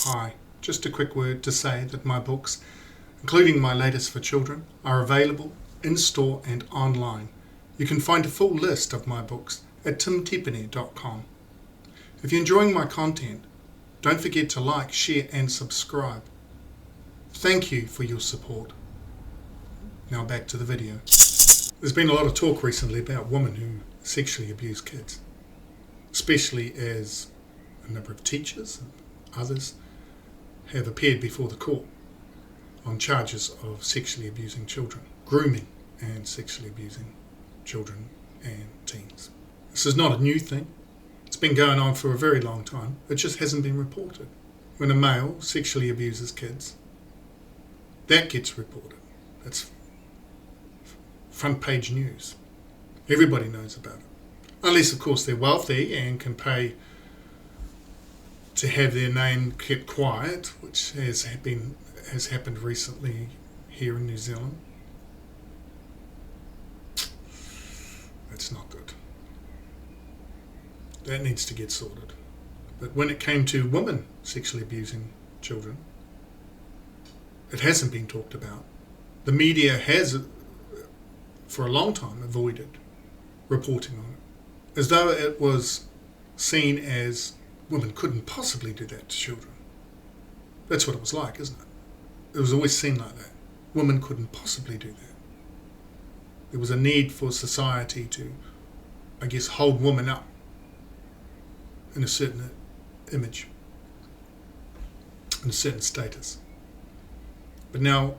Hi, just a quick word to say that my books, including my latest for children, are available in-store and online. You can find a full list of my books at tipene.com. If you're enjoying my content, don't forget to like, share and subscribe. Thank you for your support. Now back to the video. There's been a lot of talk recently about women who sexually abuse kids, especially as a number of teachers and others have appeared before the court on charges of sexually abusing children, grooming and sexually abusing children and teens. This is not a new thing. It's been going on for a very long time. It just hasn't been reported. When a male sexually abuses kids, that gets reported. That's front page news. Everybody knows about it. Unless, of course, they're wealthy and can pay to have their name kept quiet, which has happened recently here in New Zealand. That's not good. That needs to get sorted. But when it came to women sexually abusing children, it hasn't been talked about. The media has, for a long time, avoided reporting on it, as though it was seen as women couldn't possibly do that to children. That's what it was like, isn't it? It was always seen like that. Women couldn't possibly do that. There was a need for society to, I guess, hold women up in a certain image, in a certain status. But now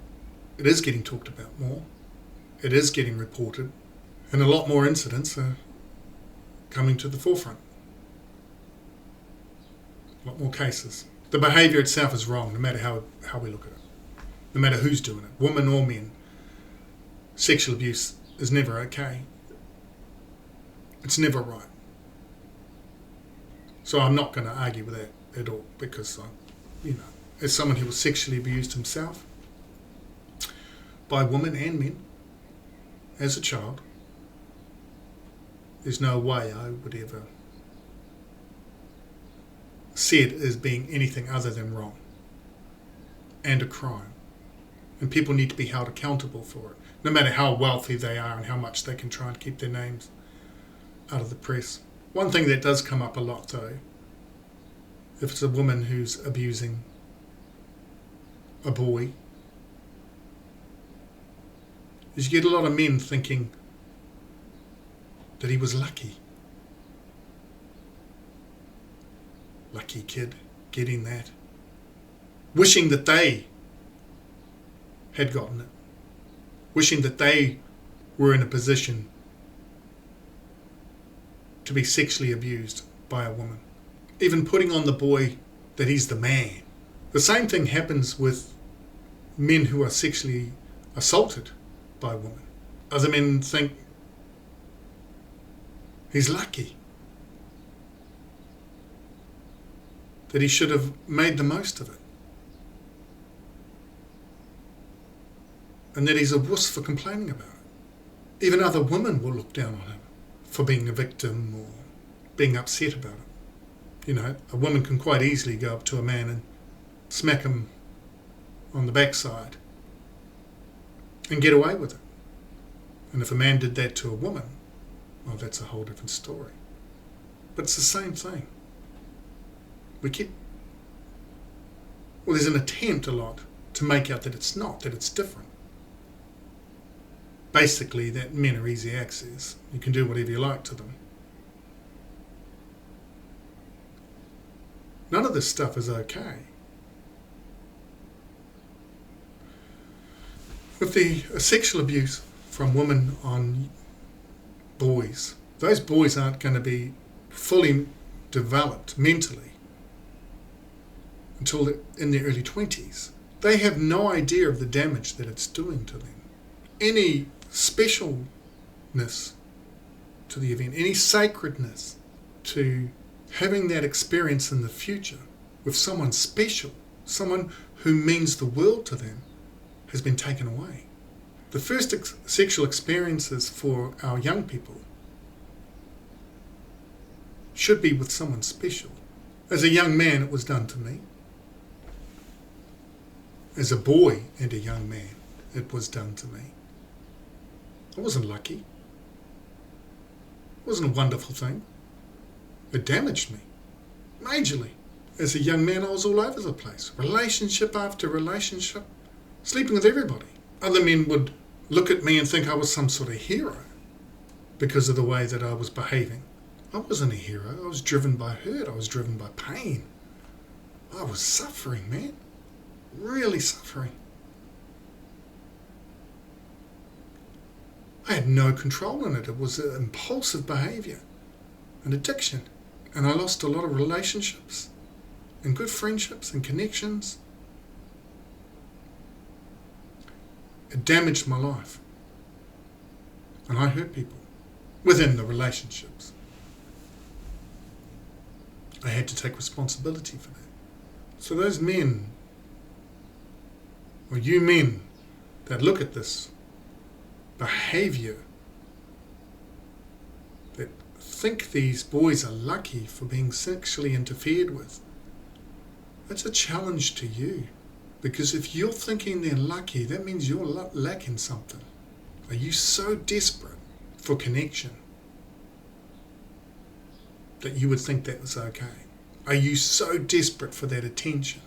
it is getting talked about more. It is getting reported, and a lot more incidents are coming to the forefront. A lot more cases. The behaviour itself is wrong, no matter how we look at it. No matter who's doing it, women or men. Sexual abuse is never okay. It's never right. So I'm not going to argue with that at all, because as someone who was sexually abused himself by women and men as a child, there's no way I would ever see it as being anything other than wrong and a crime. And people need to be held accountable for it, no matter how wealthy they are and how much they can try and keep their names out of the press. One thing that does come up a lot, though, if it's a woman who's abusing a boy, is you get a lot of men thinking that he was lucky. Lucky kid, getting that. Wishing that they had gotten it. Wishing that they were in a position to be sexually abused by a woman. Even putting on the boy that he's the man. The same thing happens with men who are sexually assaulted by women. Other men think he's lucky, that he should have made the most of it, and that he's a wuss for complaining about it. Even other women will look down on him for being a victim or being upset about it. A woman can quite easily go up to a man and smack him on the backside and get away with it. And if a man did that to a woman, well, that's a whole different story. But it's the same thing. There's an attempt a lot to make out that it's not, that it's different. Basically, that men are easy access. You can do whatever you like to them. None of this stuff is okay. With the sexual abuse from women on boys, those boys aren't going to be fully developed mentally until in their early 20s. They have no idea of the damage that it's doing to them. Any specialness to the event, any sacredness to having that experience in the future with someone special, someone who means the world to them, has been taken away. The first sexual experiences for our young people should be with someone special. As a young man, it was done to me. As a boy and a young man, it was done to me. I wasn't lucky. It wasn't a wonderful thing. It damaged me, majorly. As a young man, I was all over the place. Relationship after relationship, sleeping with everybody. Other men would look at me and think I was some sort of hero because of the way that I was behaving. I wasn't a hero. I was driven by hurt. I was driven by pain. I was suffering, man. Really suffering. I had no control in it. It was an impulsive behaviour, an addiction. And I lost a lot of relationships and good friendships and connections. It damaged my life. And I hurt people within the relationships. I had to take responsibility for that. So those men, or you men that look at this behaviour, that think these boys are lucky for being sexually interfered with, that's a challenge to you. Because if you're thinking they're lucky, that means you're lacking something. Are you so desperate for connection that you would think that was okay? Are you so desperate for that attention,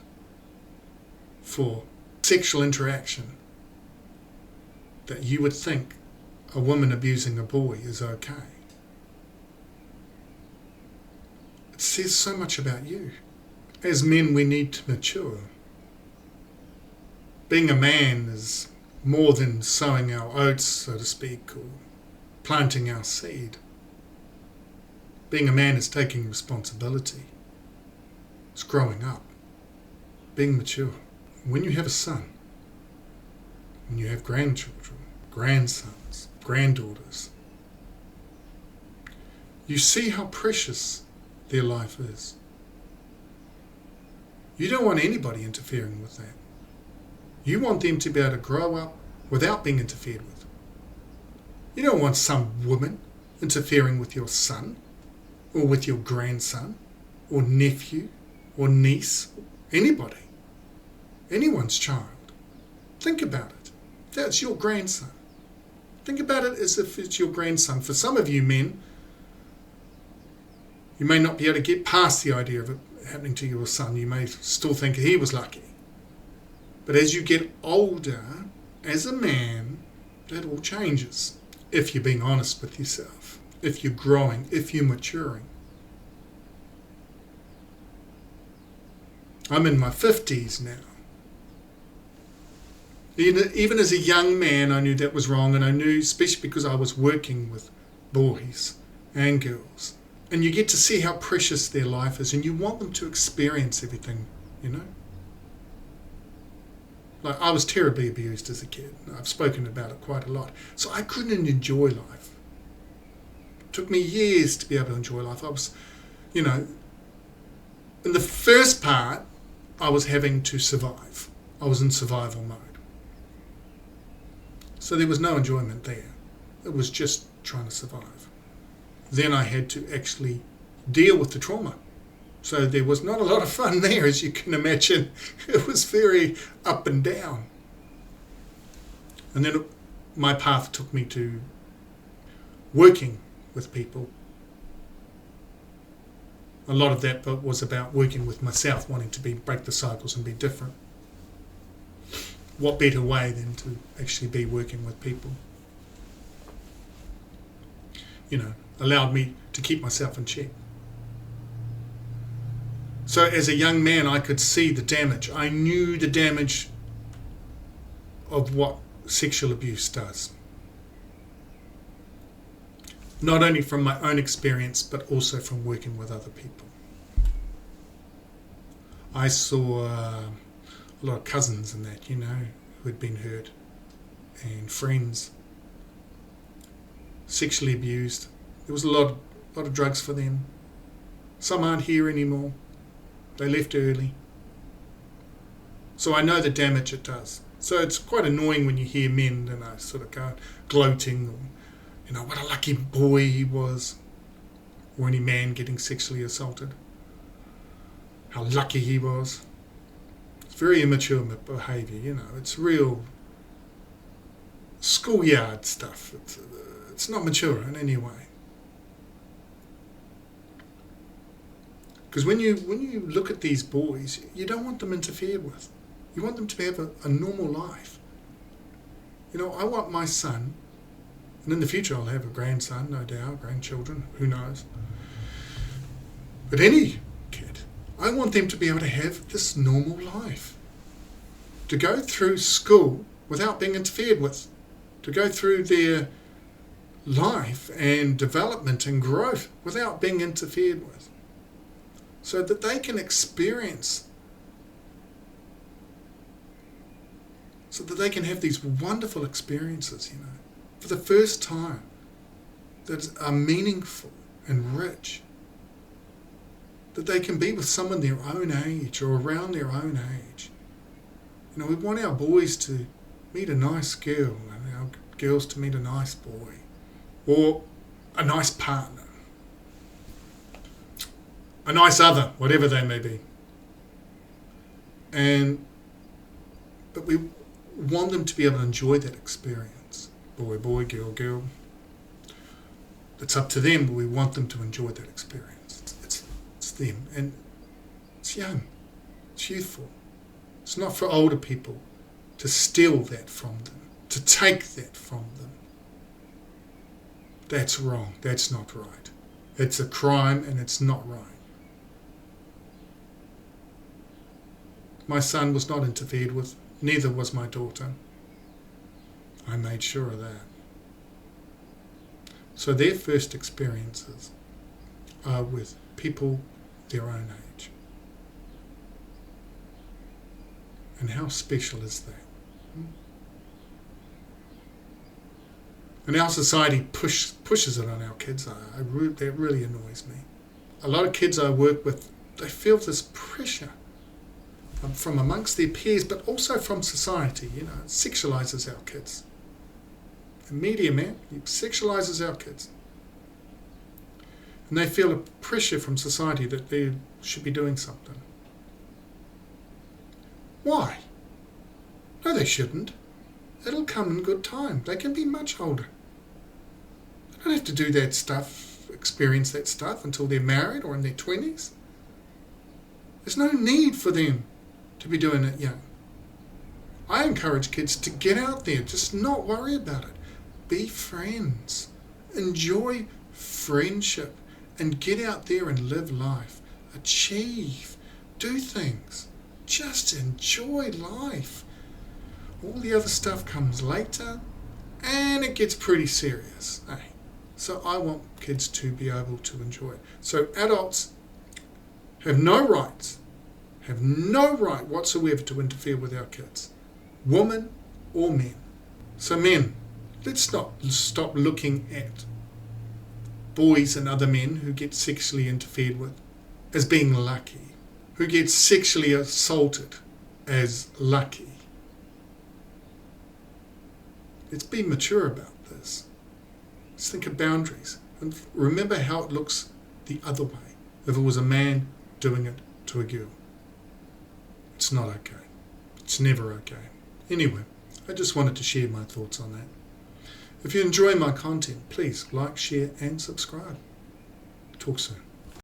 for sexual interaction, that you would think a woman abusing a boy is okay? It says so much about you. As men, we need to mature. Being a man is more than sowing our oats, so to speak, or planting our seed. Being a man is taking responsibility. It's growing up, being mature. When you have a son, when you have grandchildren, grandsons, granddaughters, you see how precious their life is. You don't want anybody interfering with that. You want them to be able to grow up without being interfered with. You don't want some woman interfering with your son, or with your grandson, or nephew, or niece, anybody, anyone's child. Think about it. That's your grandson. Think about it as if it's your grandson. For some of you men, you may not be able to get past the idea of it happening to your son. You may still think he was lucky. But as you get older, as a man, that all changes. If you're being honest with yourself, if you're growing, if you're maturing. I'm in my 50s now. Even as a young man, I knew that was wrong, and I knew, especially because I was working with boys and girls, and you get to see how precious their life is, and you want them to experience everything, you know. Like, I was terribly abused as a kid. I've spoken about it quite a lot. So I couldn't enjoy life. It took me years to be able to enjoy life. I was, you know, in the first part, I was having to survive. I was in survival mode. So there was no enjoyment there. It was just trying to survive. Then I had to actually deal with the trauma. So there was not a lot of fun there, as you can imagine. It was very up and down. And then my path took me to working with people. A lot of that was about working with myself, wanting to break the cycles and be different. What better way than to actually be working with people? You know, allowed me to keep myself in check. So as a young man, I could see the damage. I knew the damage of what sexual abuse does. Not only from my own experience, but also from working with other people. I saw a lot of cousins and that, you know, who had been hurt, and friends sexually abused. There was a lot of drugs for them. Some aren't here anymore. They left early. So I know the damage it does. So it's quite annoying when you hear men, and I sort of go gloating, or, you know, what a lucky boy he was, or any man getting sexually assaulted. How lucky he was. very immature behaviour, you know. It's real schoolyard stuff. It's not mature in any way. Because when you look at these boys, you don't want them interfered with. You want them to have a normal life. You know, I want my son, and in the future I'll have a grandson, no doubt, grandchildren, who knows. But any kid, I want them to be able to have this normal life. To go through school without being interfered with. To go through their life and development and growth without being interfered with. So that they can experience, so that they can have these wonderful experiences, you know, for the first time, that are meaningful and rich. That they can be with someone their own age or around their own age. You know, we want our boys to meet a nice girl and our girls to meet a nice boy or a nice partner, a nice other, whatever they may be. But we want them to be able to enjoy that experience. Boy, boy, girl, girl. It's up to them, but we want them to enjoy that experience. It's them, and it's young, it's youthful. It's not for older people to steal that from them, to take that from them. That's wrong, that's not right. It's a crime and it's not right. My son was not interfered with, neither was my daughter. I made sure of that. So their first experiences are with people their own age. And how special is that? And our society pushes it on our kids. That really annoys me. A lot of kids I work with, they feel this pressure from amongst their peers, but also from society. You know, it sexualizes our kids. The media, man, it sexualizes our kids. And they feel a pressure from society that they should be doing something. Why? No, they shouldn't. It'll come in good time. They can be much older. They don't have to do that stuff, experience that stuff until they're married or in their 20s. There's no need for them to be doing it young. I encourage kids to get out there, just not worry about it. Be friends. Enjoy friendship and get out there and live life. Achieve. Do things. Just enjoy life. All the other stuff comes later and it gets pretty serious. So I want kids to be able to enjoy it. So adults have no rights, have no right whatsoever to interfere with our kids, women or men. So men, let's not stop looking at boys and other men who get sexually interfered with as being lucky, who get sexually assaulted as lucky. Let's be mature about this. Let's think of boundaries and remember how it looks the other way if it was a man doing it to a girl. It's not okay. It's never okay. Anyway, I just wanted to share my thoughts on that. If you enjoy my content, please like, share and subscribe. Talk soon.